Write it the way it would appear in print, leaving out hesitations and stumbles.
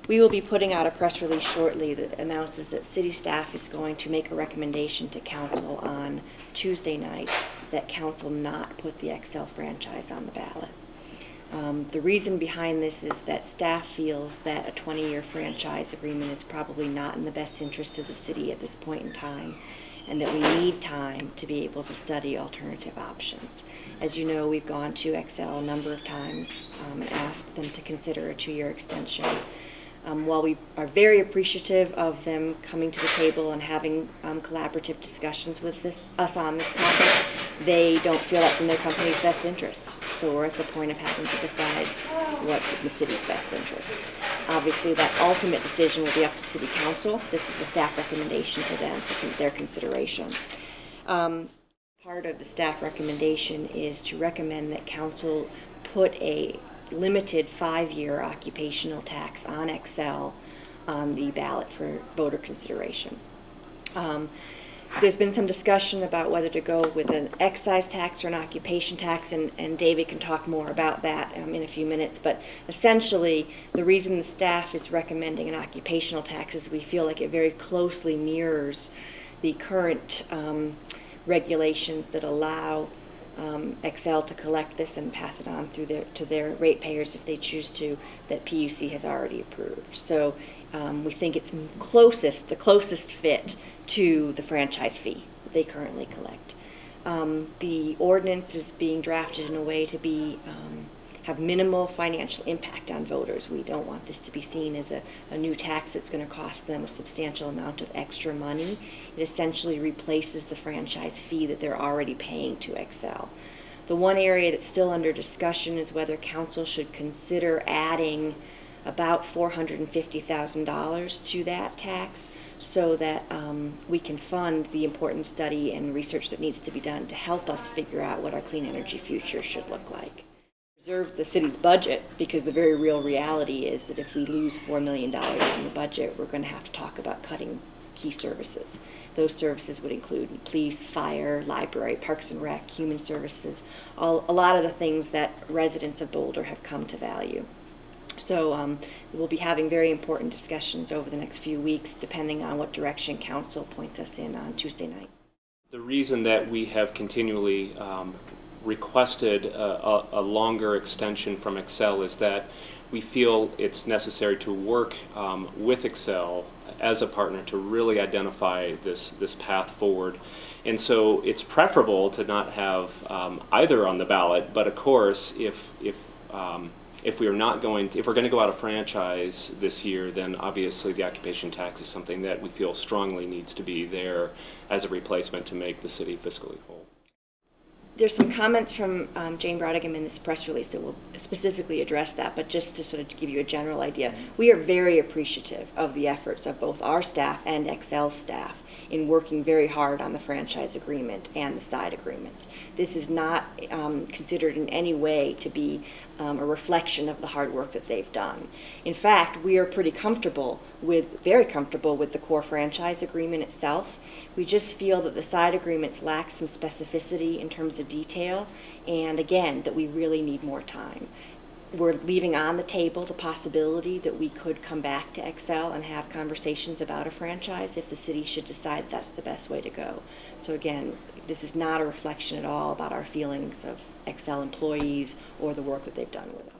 We will be putting out a press release shortly that announces that city staff is going to make a recommendation to council on Tuesday night that council not put the Xcel franchise on the ballot. The reason behind this is that staff feels that a 20-year franchise agreement is probably not in the best interest of the city at this point in time, and that we need time to be able to study alternative options. As you know, we've gone to Xcel a number of times and asked them to consider a 2-year extension. While we are very appreciative of them coming to the table and having collaborative discussions with us on this topic, they don't feel that's in their company's best interest. So we're at the point of having to decide what's in the city's best interest. Obviously, that ultimate decision will be up to City Council. This is a staff recommendation to them for their consideration. Part of the staff recommendation is to recommend that Council put a limited 5-year occupational tax on Xcel on the ballot for voter consideration. There's been some discussion about whether to go with an excise tax or an occupation tax, and David can talk more about that in a few minutes, but essentially the reason the staff is recommending an occupational tax is we feel like it very closely mirrors the current regulations that allow Xcel to collect this and pass it on through to their ratepayers if they choose to, that PUC has already approved. So we think it's the closest fit to the franchise fee that they currently collect. The ordinance is being drafted in a way to have minimal financial impact on voters. We don't want this to be seen as a new tax that's going to cost them a substantial amount of extra money. It essentially replaces the franchise fee that they're already paying to Xcel. The one area that's still under discussion is whether council should consider adding about $450,000 to that tax so that we can fund the important study and research that needs to be done to help us figure out what our clean energy future should look like. Preserve the city's budget, because the very real reality is that if we lose $4 million in the budget, we're going to have to talk about cutting key services. Those services would include police, fire, library, parks and rec, human services, a lot of the things that residents of Boulder have come to value. So we'll be having very important discussions over the next few weeks, depending on what direction council points us in on Tuesday night. The reason that we have continually requested a longer extension from Xcel is that we feel it's necessary to work with Xcel as a partner to really identify this path forward. And so it's preferable to not have either on the ballot, but of course if we're going to go out of franchise this year, then obviously the occupation tax is something that we feel strongly needs to be there as a replacement to make the city fiscally whole. There's some comments from Jane Brodigan in this press release that will specifically address that, but just to sort of give you a general idea, we are very appreciative of the efforts of both our staff and Xcel's staff in working very hard on the franchise agreement and the side agreements. This is not considered in any way to be a reflection of the hard work that they've done. In fact, we are very comfortable with the core franchise agreement itself. We just feel that the side agreements lack some specificity in terms of detail, and again, that we really need more time. We're leaving on the table the possibility that we could come back to Xcel and have conversations about a franchise if the city should decide that's the best way to go. So again, this is not a reflection at all about our feelings of Xcel employees or the work that they've done with us.